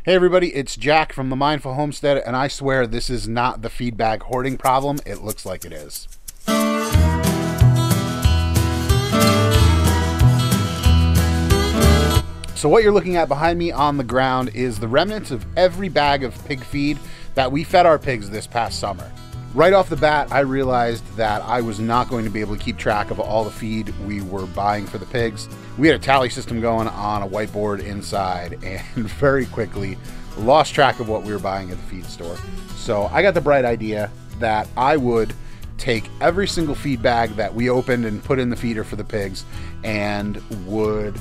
Hey everybody, it's Jack from the Mindful Homestead, and I swear this is not the feed bag hoarding problem. It looks like it is. So what you're looking at behind me on the ground is the remnants of every bag of pig feed that we fed our pigs this past summer. Right off the bat, I realized that I was not going to be able to keep track of all the feed we were buying for the pigs. We had a tally system going on a whiteboard inside and very quickly lost track of what we were buying at the feed store. So I got the bright idea that I would take every single feed bag that we opened and put in the feeder for the pigs and would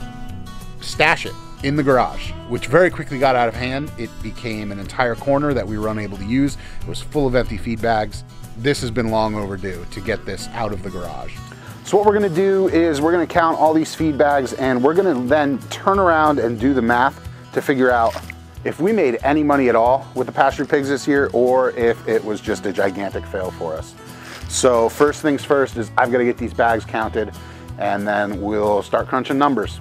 stash it in the garage, which very quickly got out of hand. It became an entire corner that we were unable to use. It was full of empty feed bags. This has been long overdue to get this out of the garage. So what we're gonna do is we're gonna count all these feed bags, and we're gonna then turn around and do the math to figure out if we made any money at all with the pastured pigs this year, or if it was just a gigantic fail for us. So first things first is I've got to get these bags counted, and then we'll start crunching numbers.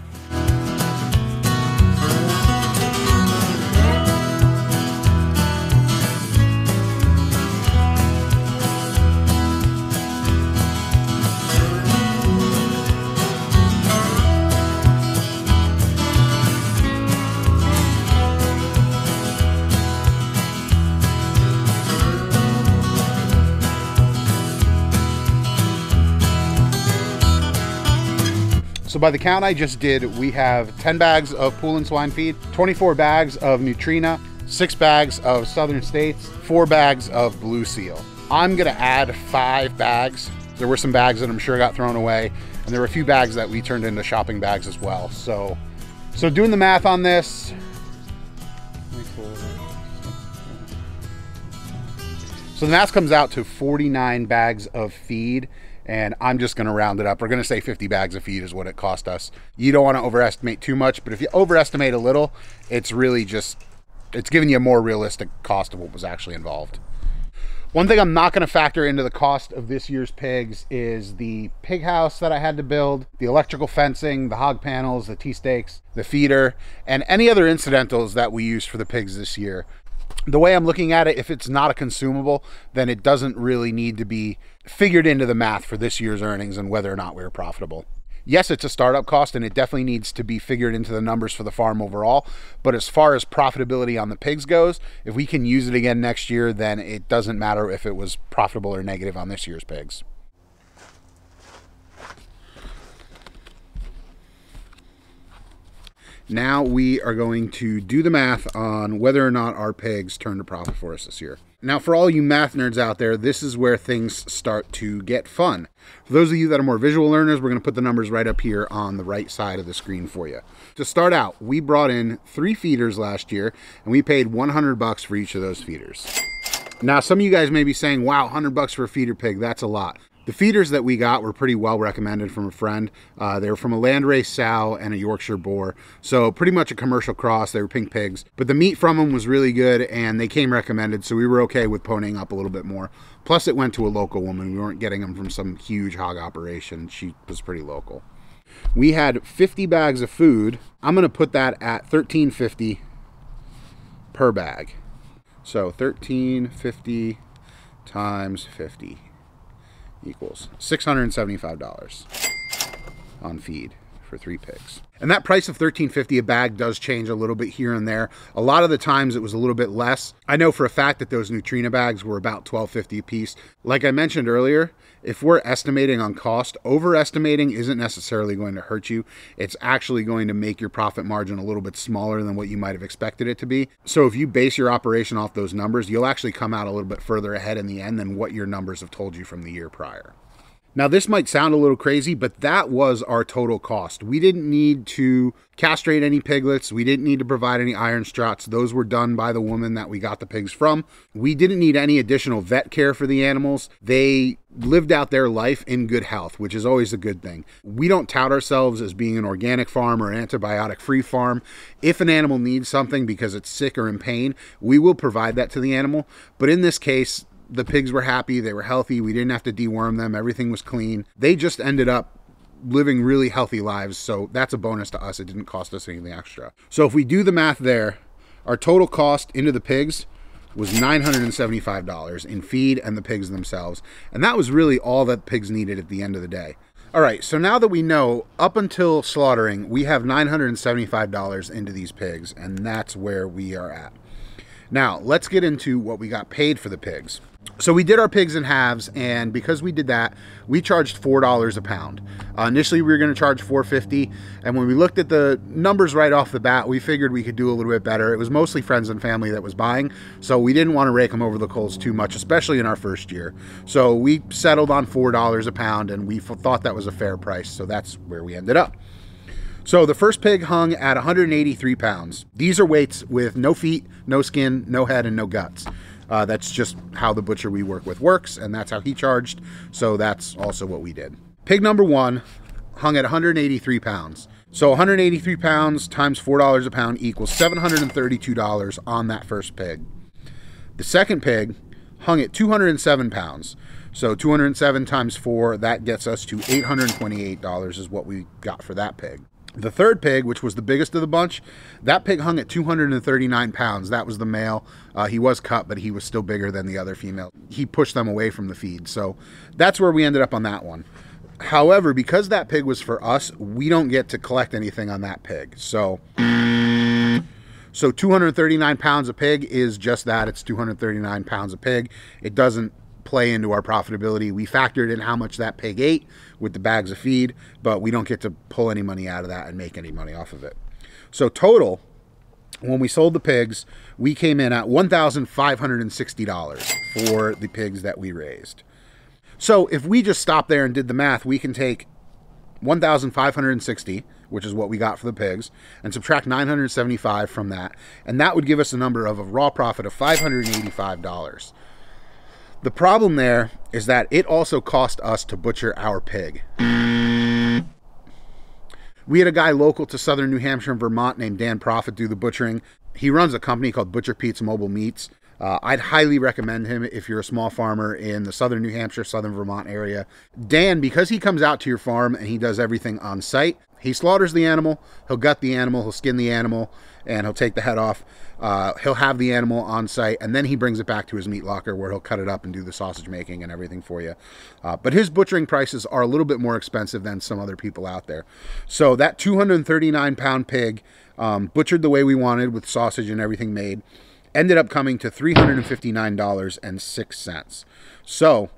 So by the count I just did, we have 10 bags of pool and swine feed, 24 bags of Nutrina, 6 bags of Southern States, 4 bags of Blue Seal. I'm gonna add 5 bags. There were some bags that I'm sure got thrown away, and there were a few bags that we turned into shopping bags as well. So doing the math on this, so the math comes out to 49 bags of feed, and I'm just gonna round it up. We're gonna say 50 bags of feed is what it cost us. You don't wanna overestimate too much, but if you overestimate a little, it's really just, it's giving you a more realistic cost of what was actually involved. One thing I'm not gonna factor into the cost of this year's pigs is the pig house that I had to build, the electrical fencing, the hog panels, the T-stakes, the feeder, and any other incidentals that we used for the pigs this year. The way I'm looking at it, if it's not a consumable, then it doesn't really need to be figured into the math for this year's earnings and whether or not we're profitable. Yes, it's a startup cost, and it definitely needs to be figured into the numbers for the farm overall. But as far as profitability on the pigs goes, if we can use it again next year, then it doesn't matter if it was profitable or negative on this year's pigs. Now we are going to do the math on whether or not our pigs turned a profit for us this year. Now, for all you math nerds out there, this is where things start to get fun. For those of you that are more visual learners, we're going to put the numbers right up here on the right side of the screen for you. To start out, we brought in 3 feeders last year, and we paid $100 for each of those feeders. Now, some of you guys may be saying, wow, $100 for a feeder pig, that's a lot. The feeders that we got were pretty well recommended from a friend. They were from a landrace sow and a Yorkshire boar. So pretty much a commercial cross. They were pink pigs, but the meat from them was really good and they came recommended. So we were okay with ponying up a little bit more. Plus it went to a local woman. We weren't getting them from some huge hog operation. She was pretty local. We had 50 bags of food. I'm going to put that at $13.50 per bag. So $13.50 times 50. Equals $675 on feed for 3 pigs. And that price of $13.50 a bag does change a little bit here and there. A lot of the times it was a little bit less. I know for a fact that those Nutrina bags were about $12.50 a piece. Like I mentioned earlier, if we're estimating on cost, overestimating isn't necessarily going to hurt you. It's actually going to make your profit margin a little bit smaller than what you might have expected it to be. So if you base your operation off those numbers, you'll actually come out a little bit further ahead in the end than what your numbers have told you from the year prior. Now this might sound a little crazy, but that was our total cost. We didn't need to castrate any piglets. We didn't need to provide any iron struts. Those were done by the woman that we got the pigs from. We didn't need any additional vet care for the animals. They lived out their life in good health, which is always a good thing. We don't tout ourselves as being an organic farm or an antibiotic-free farm. If an animal needs something because it's sick or in pain, we will provide that to the animal. But in this case, the pigs were happy, they were healthy, we didn't have to deworm them, everything was clean. They just ended up living really healthy lives, so that's a bonus to us. It didn't cost us anything extra. So if we do the math there, Our total cost into the pigs was $975 in feed and the pigs themselves. And that was really all that pigs needed at the end of the day. All right, so now that we know, up until slaughtering, we have $975 into these pigs, and that's where we are at. Now, let's get into what we got paid for the pigs. So we did our pigs in halves, and because we did that, we charged $4 a pound. Initially, we were going to charge $4.50, and when we looked at the numbers right off the bat, we figured we could do a little bit better. It was mostly friends and family that was buying, so we didn't want to rake them over the coals too much, especially in our first year. So we settled on $4 a pound, and we thought that was a fair price, so that's where we ended up. So the first pig hung at 183 pounds. These are weights with no feet, no skin, no head, and no guts. That's just how the butcher we work with works, and that's how he charged, so that's also what we did. Pig number 1 hung at 183 pounds. So 183 pounds times $4 a pound equals $732 on that first pig. The second pig hung at 207 pounds. So 207 times 4, that gets us to $828 is what we got for that pig. The third pig, which was the biggest of the bunch, that pig hung at 239 pounds. That was the male. He was cut, but he was still bigger than the other female. He pushed them away from the feed. So that's where we ended up on that one. However, because that pig was for us, we don't get to collect anything on that pig. So 239 pounds a pig is just that. It's 239 pounds a pig. It doesn't play into our profitability. We factored in how much that pig ate with the bags of feed, but we don't get to pull any money out of that and make any money off of it. So total, when we sold the pigs, we came in at $1,560 for the pigs that we raised. So if we just stop there and did the math, we can take $1,560, which is what we got for the pigs, and subtract $975 from that, and that would give us a number of a raw profit of $585. The problem there is that it also cost us to butcher our pig. We had a guy local to southern New Hampshire and Vermont named Dan Profit do the butchering. He runs a company called Butcher Pete's Mobile Meats. I'd highly recommend him if you're a small farmer in the southern New Hampshire, southern Vermont area. Dan, because he comes out to your farm and he does everything on site, he slaughters the animal, he'll gut the animal, he'll skin the animal, and he'll take the head off. He'll have the animal on site, and then he brings it back to his meat locker where he'll cut it up and do the sausage making and everything for you. But his butchering prices are a little bit more expensive than some other people out there. So that 239-pound pig, butchered the way we wanted with sausage and everything made, ended up coming to $359.06. So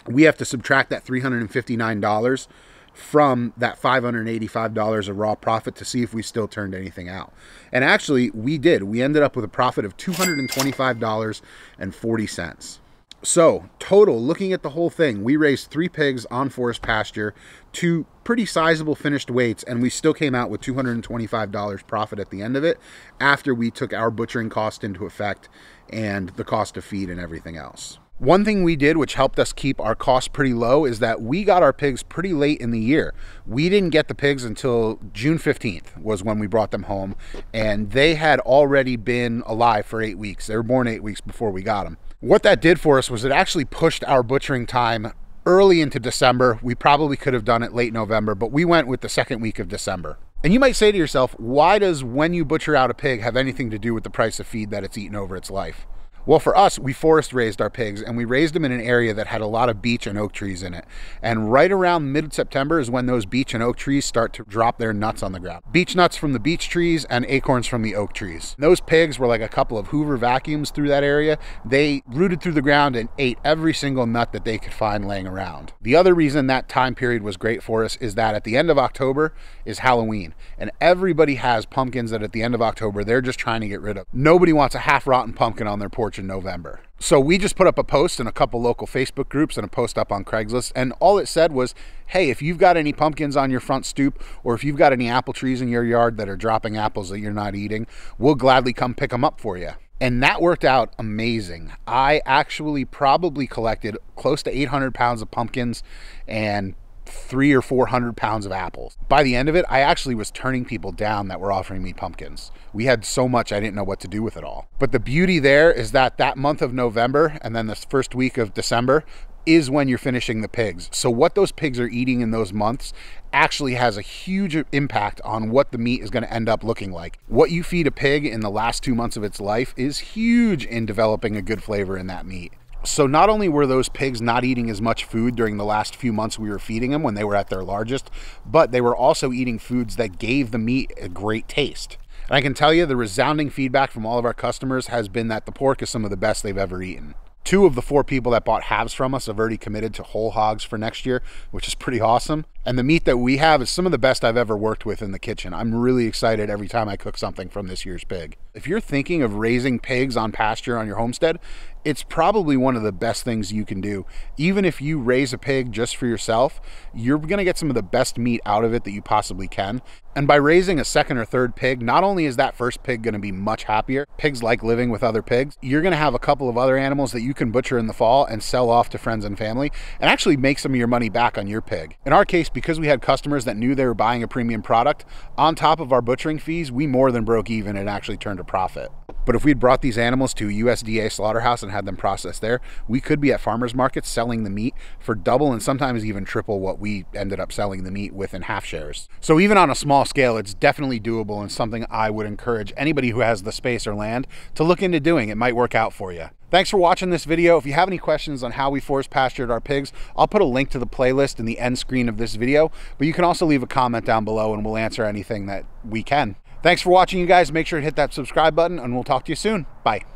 we have to subtract that $359 from that $585 of raw profit to see if we still turned anything out. And actually, we did. We ended up with a profit of $225.40. So, total, looking at the whole thing, we raised 3 pigs on forest pasture, 2 pretty sizable finished weights, and we still came out with $225 profit at the end of it after we took our butchering cost into effect and the cost of feed and everything else. One thing we did which helped us keep our costs pretty low is that we got our pigs pretty late in the year. We didn't get the pigs until June 15th was when we brought them home, and they had already been alive for 8 weeks. They were born 8 weeks before we got them. What that did for us was it actually pushed our butchering time early into December. We probably could have done it late November, but we went with the second week of December. And you might say to yourself, why does when you butcher out a pig have anything to do with the price of feed that it's eaten over its life? Well, for us, we forest raised our pigs, and we raised them in an area that had a lot of beech and oak trees in it. And right around mid-September is when those beech and oak trees start to drop their nuts on the ground. Beech nuts from the beech trees and acorns from the oak trees. Those pigs were like a couple of Hoover vacuums through that area. They rooted through the ground and ate every single nut that they could find laying around. The other reason that time period was great for us is that at the end of October is Halloween, and everybody has pumpkins that at the end of October they're just trying to get rid of. Nobody wants a half-rotten pumpkin on their porch in November. So we just put up a post in a couple local Facebook groups and a post up on Craigslist, and all it said was, hey, if you've got any pumpkins on your front stoop, or if you've got any apple trees in your yard that are dropping apples that you're not eating, we'll gladly come pick them up for you. And that worked out amazing. I actually probably collected close to 800 pounds of pumpkins and 300 or 400 pounds of apples. By the end of it, I actually was turning people down that were offering me pumpkins. We had so much I didn't know what to do with it all. But the beauty there is that that month of November and then the first week of December, is when you're finishing the pigs. So what those pigs are eating in those months actually has a huge impact on what the meat is going to end up looking like. What you feed a pig in the last 2 months of its life is huge in developing a good flavor in that meat. So not only were those pigs not eating as much food during the last few months we were feeding them when they were at their largest, but they were also eating foods that gave the meat a great taste. And I can tell you the resounding feedback from all of our customers has been that the pork is some of the best they've ever eaten. 2 of the 4 people that bought halves from us have already committed to whole hogs for next year, which is pretty awesome. And the meat that we have is some of the best I've ever worked with in the kitchen. I'm really excited every time I cook something from this year's pig. If you're thinking of raising pigs on pasture on your homestead, it's probably one of the best things you can do. Even if you raise a pig just for yourself, you're gonna get some of the best meat out of it that you possibly can. And by raising a second or third pig, not only is that first pig gonna be much happier, pigs like living with other pigs, you're gonna have a couple of other animals that you can butcher in the fall and sell off to friends and family and actually make some of your money back on your pig. In our case, because we had customers that knew they were buying a premium product, on top of our butchering fees, we more than broke even and actually turned a profit. But if we'd brought these animals to a USDA slaughterhouse and had them processed there, we could be at farmers markets selling the meat for double and sometimes even triple what we ended up selling the meat with in half shares. So even on a small scale, it's definitely doable and something I would encourage anybody who has the space or land to look into doing. It might work out for you. Thanks for watching this video. If you have any questions on how we force pastured our pigs, I'll put a link to the playlist in the end screen of this video, but you can also leave a comment down below and we'll answer anything that we can. Thanks for watching, you guys. Make sure to hit that subscribe button and we'll talk to you soon. Bye.